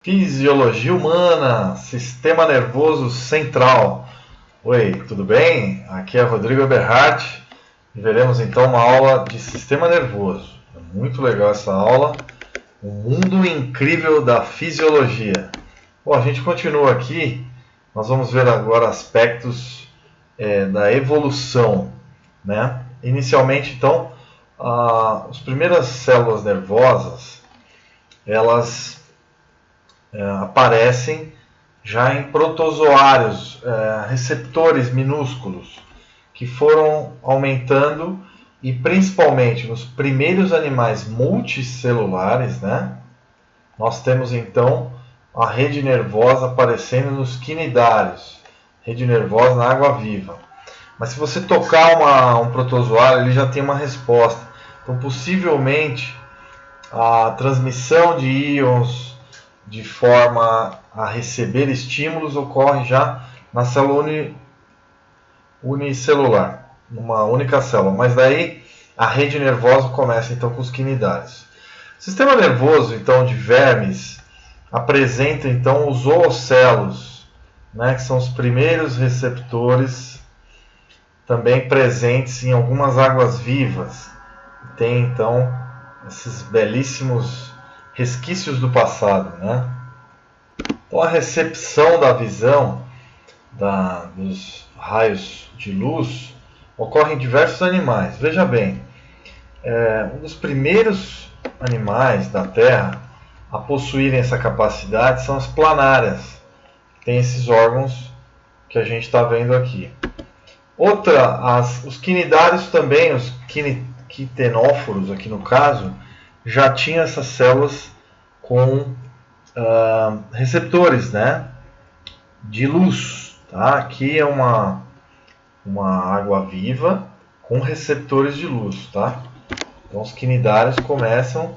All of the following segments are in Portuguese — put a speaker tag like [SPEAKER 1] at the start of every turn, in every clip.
[SPEAKER 1] Fisiologia humana, sistema nervoso central. Oi, tudo bem? Aqui é Rodrigo Eberhardt e veremos então uma aula de sistema nervoso. É muito legal essa aula, um mundo incrível da fisiologia. Bom, a gente continua aqui, nós vamos ver agora aspectos da evolução, né? Inicialmente, então, as primeiras células nervosas, elas aparecem já em protozoários, receptores minúsculos, que foram aumentando e principalmente nos primeiros animais multicelulares, né? Nós temos então a rede nervosa aparecendo nos quinidários, rede nervosa na água viva. Mas se você tocar um protozoário, ele já tem uma resposta. Então, possivelmente, a transmissão de íons de forma a receber estímulos ocorre já na célula unicelular, numa única célula. Mas daí a rede nervosa começa então com os quinidários. O sistema nervoso então de vermes apresenta então os oocelos, né, que são os primeiros receptores também presentes em algumas águas vivas. Tem então esses belíssimos resquícios do passado, né? Então a recepção da visão dos raios de luz ocorre em diversos animais. Veja bem, um dos primeiros animais da Terra a possuírem essa capacidade são as planárias, que têm esses órgãos que a gente está vendo aqui. Os quinidários também, os quitenóforos aqui no caso, já tinham essas células com receptores, né, de luz. Tá? Aqui é uma água viva com receptores de luz. Tá? Então os quinidários começam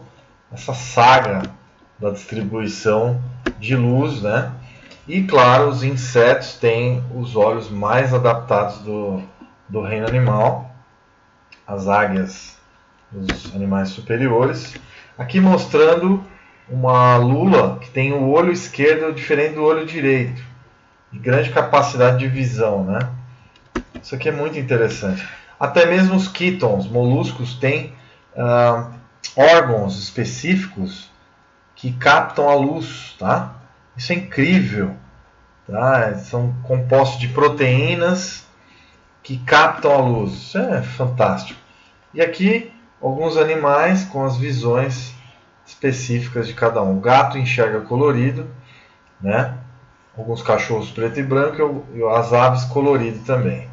[SPEAKER 1] essa saga da distribuição de luz, né? E claro, os insetos têm os olhos mais adaptados do reino animal, as águias, os animais superiores. Aqui mostrando uma lula que tem o olho esquerdo diferente do olho direito, de grande capacidade de visão, né? Isso aqui é muito interessante. Até mesmo os quítons, moluscos, têm órgãos específicos que captam a luz, tá? Isso é incrível, tá? São compostos de proteínas que captam a luz. Isso é fantástico. E aqui alguns animais com as visões específicas de cada um. O gato enxerga colorido, né? Alguns cachorros preto e branco e as aves colorido também.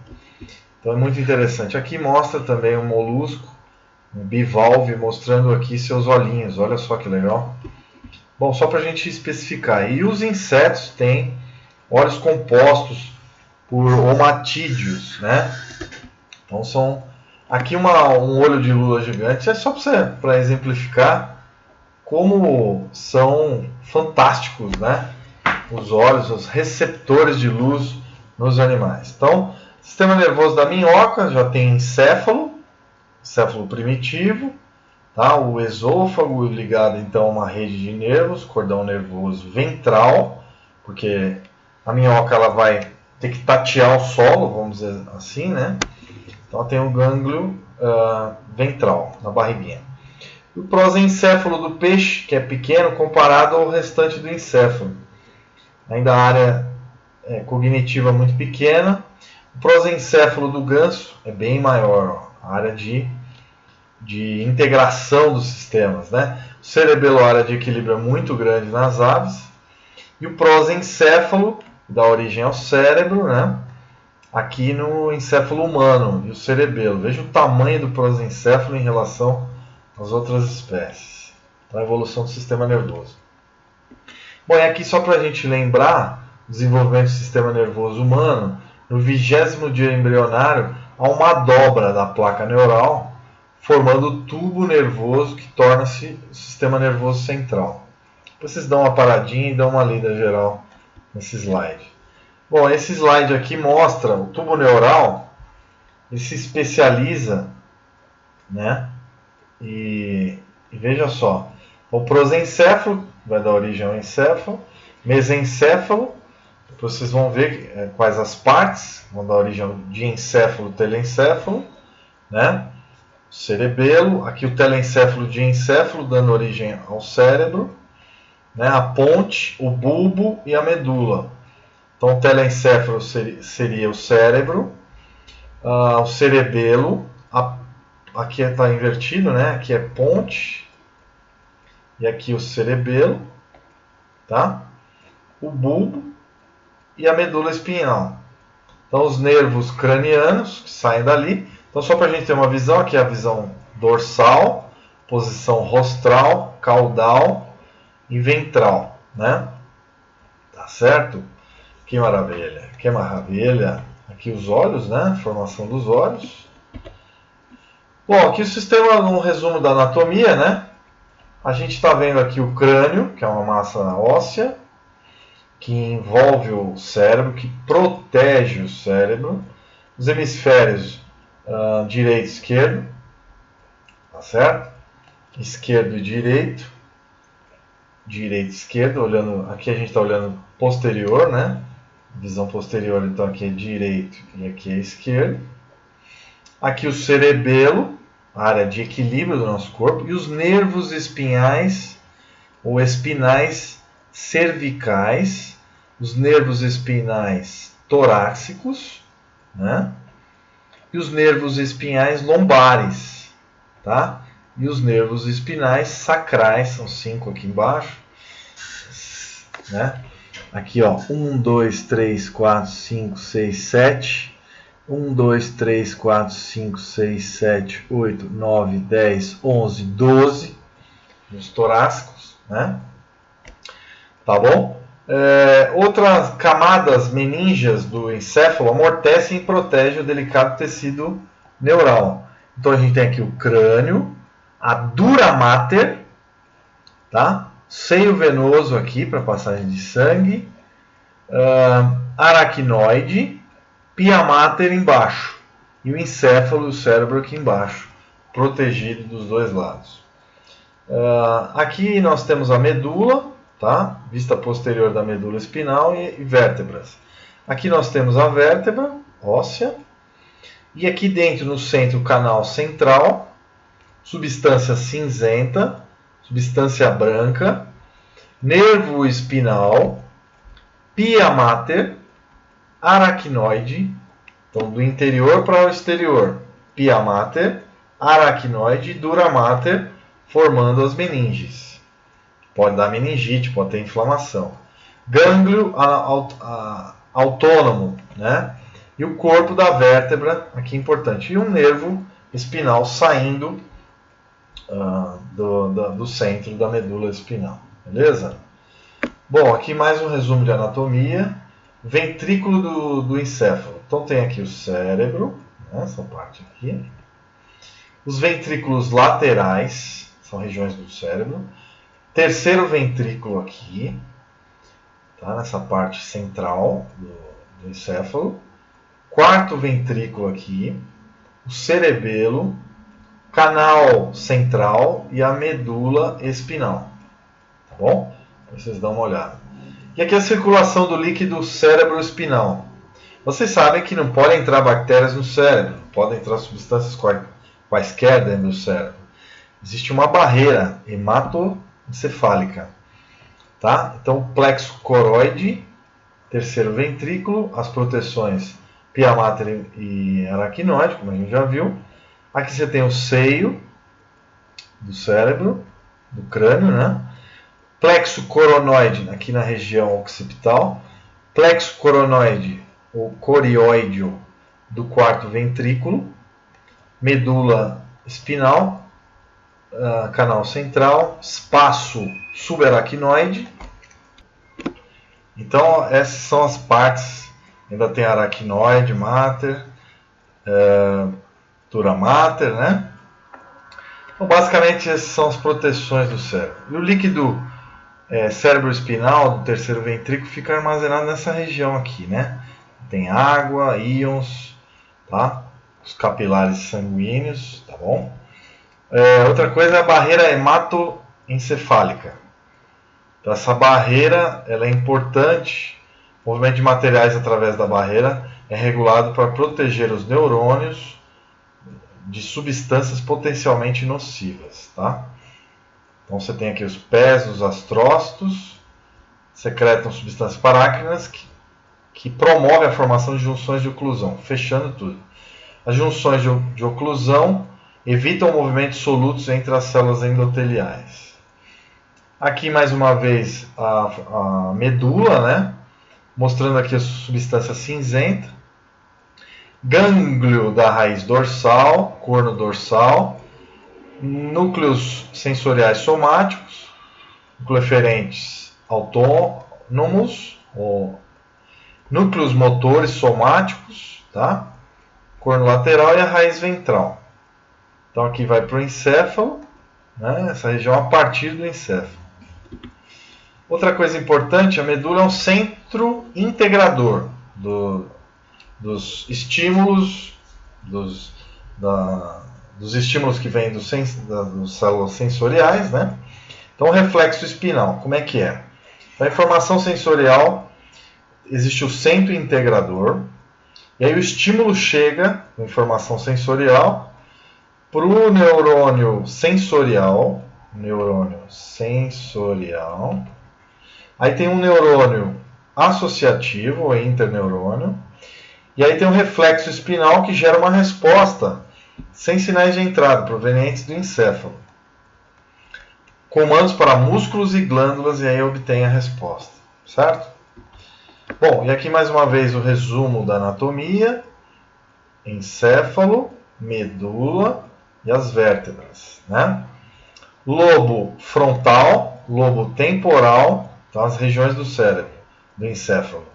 [SPEAKER 1] Então é muito interessante. Aqui mostra também um molusco, um bivalve, mostrando aqui seus olhinhos. Olha só que legal. Bom, só para a gente especificar. E os insetos têm olhos compostos por omatídeos, né? Então são aqui um olho de lula gigante. É só para exemplificar como são fantásticos, né? Os olhos, os receptores de luz nos animais. Então, sistema nervoso da minhoca já tem encéfalo primitivo, tá? O esôfago ligado então a uma rede de nervos, cordão nervoso ventral, porque a minhoca ela vai ter que tatear o solo, vamos dizer assim, né? Então tem o gânglio ventral na barriguinha. O prosencéfalo do peixe, que é pequeno comparado ao restante do encéfalo. Ainda a área cognitiva muito pequena. O prosencéfalo do ganso é bem maior, a área de integração dos sistemas, né? O cerebelo, a área de equilíbrio é muito grande nas aves. E o prosencéfalo dá origem ao cérebro, né? Aqui no encéfalo humano e o cerebelo. Veja o tamanho do prosencéfalo em relação às outras espécies. Então, a evolução do sistema nervoso. Bom, e aqui só para a gente lembrar o desenvolvimento do sistema nervoso humano, no 20º dia embrionário, há uma dobra da placa neural, formando o tubo nervoso que torna-se o sistema nervoso central. Depois vocês dão uma paradinha e dão uma lida geral nesse slide. Bom, esse slide aqui mostra o tubo neural, ele se especializa, né? E veja só, o prosencéfalo vai dar origem ao encéfalo. Mesencéfalo, vocês vão ver quais as partes vão dar origem ao diencéfalo, telencéfalo, né? Cerebelo, aqui o telencéfalo, diencéfalo, dando origem ao cérebro, né? A ponte, o bulbo e a medula. Então, o telencéfalo seria o cérebro, o cerebelo, aqui está invertido, né? Aqui é ponte e aqui o cerebelo, tá? O bulbo e a medula espinhal. Então, os nervos cranianos que saem dali. Então, só para a gente ter uma visão, aqui é a visão dorsal, posição rostral, caudal e ventral, né? Tá certo? Que maravilha, que maravilha. Aqui os olhos, né? Formação dos olhos. Bom, aqui o sistema, um resumo da anatomia, né? A gente está vendo aqui o crânio, que é uma massa óssea, que envolve o cérebro, que protege o cérebro. Os hemisférios direito e esquerdo, tá certo? Esquerdo e direito. Direito e esquerdo, olhando, aqui a gente está olhando posterior, né? Visão posterior, então aqui é direito e aqui é esquerdo. Aqui o cerebelo, a área de equilíbrio do nosso corpo, e os nervos espinhais ou espinais cervicais, os nervos espinais torácicos, né? E os nervos espinhais lombares, tá? E os nervos espinais sacrais, são 5 aqui embaixo, né? Aqui, ó, 1, 2, 3, 4, 5, 6, 7. 1, 2, 3, 4, 5, 6, 7, 8, 9, 10, 11, 12. Nos torácicos, né? Tá bom? Outras camadas meníngeas do encéfalo amortecem e protegem o delicado tecido neural. Então a gente tem aqui o crânio, a dura mater, tá? Seio venoso aqui para passagem de sangue, aracnoide, pia mater embaixo e o encéfalo e o cérebro aqui embaixo, protegido dos dois lados. Aqui nós temos a medula, tá? Vista posterior da medula espinal e vértebras. Aqui nós temos a vértebra óssea e aqui dentro no centro o canal central, substância cinzenta, substância branca, nervo espinal, pia mater, aracnoide, então do interior para o exterior, pia mater, aracnoide e dura mater, formando as meninges. Pode dar meningite, pode ter inflamação. Gânglio autônomo, né? E o corpo da vértebra, aqui é importante. E um nervo espinal saindo do centro da medula espinal. Beleza? Bom, aqui mais um resumo de anatomia. Ventrículo do encéfalo. Então tem aqui o cérebro, né, essa parte aqui. Os ventrículos laterais, são regiões do cérebro. Terceiro ventrículo aqui, tá, nessa parte central do encéfalo. Quarto ventrículo aqui. O cerebelo, canal central e a medula espinal. Tá bom? Vocês dão uma olhada. E aqui a circulação do líquido cérebro-espinal. Vocês sabem que não podem entrar bactérias no cérebro, podem entrar substâncias quaisquer dentro do cérebro. Existe uma barreira hematoencefálica. Tá? Então, plexo coroide, terceiro ventrículo, as proteções pia mater e aracnoide, como a gente já viu. Aqui você tem o seio do cérebro, do crânio, né? Plexo coronoide, aqui na região occipital. Plexo coronoide, ou corioide, do quarto ventrículo. Medula espinal, canal central. Espaço subaracnoide. Então, essas são as partes. Ainda tem aracnoide, mater, dura mater, né? Então, basicamente, essas são as proteções do cérebro. E o líquido cérebro-espinal do terceiro ventrículo fica armazenado nessa região aqui, né? Tem água, íons, tá? Os capilares sanguíneos, tá bom? Outra coisa é a barreira hematoencefálica. Então, essa barreira ela é importante. O movimento de materiais através da barreira é regulado para proteger os neurônios de substâncias potencialmente nocivas. Tá? Então, você tem aqui os pés, os astrócitos, secretam substâncias parácrinas que promovem a formação de junções de oclusão, fechando tudo. As junções de oclusão evitam movimentos solutos entre as células endoteliais. Aqui mais uma vez a medula, né? Mostrando aqui a substância cinzenta. Gânglio da raiz dorsal, corno dorsal. Núcleos sensoriais somáticos, núcleos eferentes autônomos, ou núcleos motores somáticos, tá? Corno lateral e a raiz ventral. Então aqui vai para o encéfalo, né? Essa região a partir do encéfalo. Outra coisa importante, a medula é um centro integrador dos estímulos, dos estímulos que vêm das células sensoriais, né? Então, o reflexo espinal, como é que é? Então, a informação sensorial, existe o centro integrador, e aí o estímulo chega, a informação sensorial, para o neurônio sensorial, aí tem um neurônio associativo, ou interneurônio, e aí tem um reflexo espinal que gera uma resposta sem sinais de entrada, provenientes do encéfalo. Comandos para músculos e glândulas, e aí obtém a resposta, certo? Bom, e aqui mais uma vez o resumo da anatomia: encéfalo, medula e as vértebras, né? Lobo frontal, lobo temporal, então as regiões do cérebro, do encéfalo.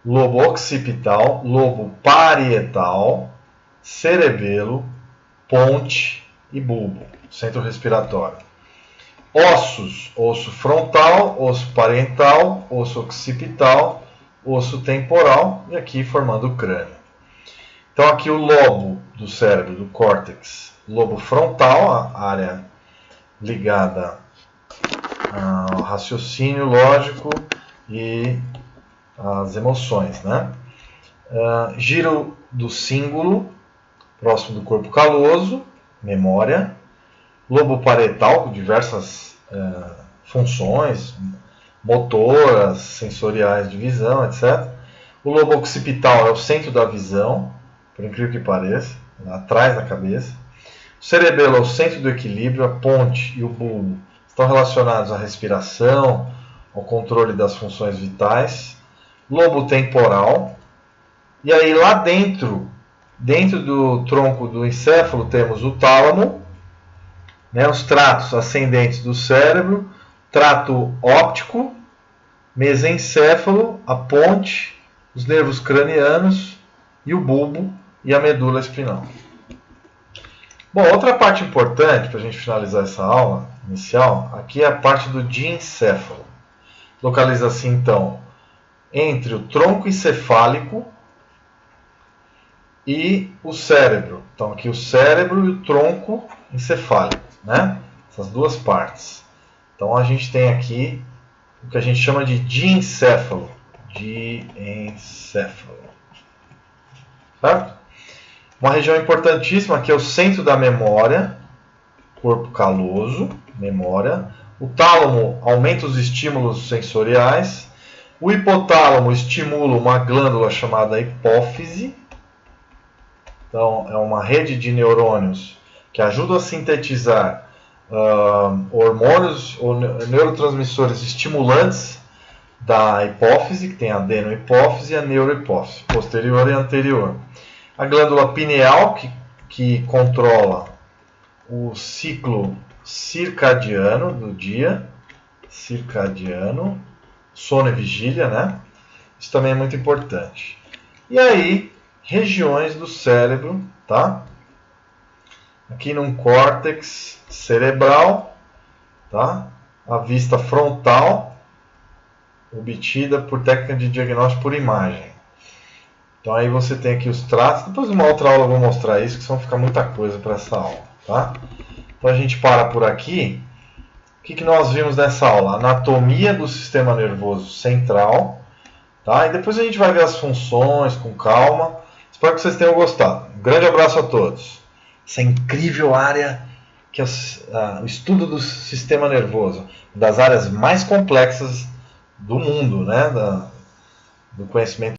[SPEAKER 1] Lobo occipital, lobo parietal, cerebelo, ponte e bulbo, centro respiratório. Ossos, osso frontal, osso parietal, osso occipital, osso temporal e aqui formando o crânio. Então aqui o lobo do cérebro, do córtex, lobo frontal, a área ligada ao raciocínio lógico e às emoções, né? Giro do cíngulo, próximo do corpo caloso, memória. Lobo parietal, com diversas funções, motoras, sensoriais de visão, etc. O lobo occipital é o centro da visão, por incrível que pareça, atrás da cabeça. O cerebelo é o centro do equilíbrio, a ponte e o bulbo estão relacionados à respiração, ao controle das funções vitais. Lobo temporal. E aí lá dentro do tronco do encéfalo, temos o tálamo, né, os tratos ascendentes do cérebro, trato óptico, mesencéfalo, a ponte, os nervos cranianos e o bulbo e a medula espinal. Bom, outra parte importante para a gente finalizar essa aula inicial, aqui é a parte do diencéfalo. Localiza-se então entre o tronco encefálico e o cérebro. Então aqui o cérebro e o tronco encefálico, né? Essas duas partes. Então a gente tem aqui o que a gente chama de diencéfalo. Diencéfalo. Certo? Uma região importantíssima que é o centro da memória, corpo caloso, memória. O tálamo aumenta os estímulos sensoriais. O hipotálamo estimula uma glândula chamada hipófise. Então, é uma rede de neurônios que ajuda a sintetizar hormônios ou neurotransmissores estimulantes da hipófise, que tem a adenohipófise e a neurohipófise, posterior e anterior. A glândula pineal, que controla o ciclo circadiano do dia, sono e vigília, né? Isso também é muito importante. E aí, regiões do cérebro, tá? Aqui num córtex cerebral, tá? A vista frontal, obtida por técnica de diagnóstico por imagem. Então aí você tem aqui os traços. Depois numa outra aula eu vou mostrar isso, que senão fica muita coisa para essa aula, tá? Então a gente para por aqui. que nós vimos nessa aula? Anatomia do sistema nervoso central. Tá? E depois a gente vai ver as funções com calma. Espero que vocês tenham gostado. Um grande abraço a todos. Essa incrível área que é o estudo do sistema nervoso, das áreas mais complexas do mundo, né? Do conhecimento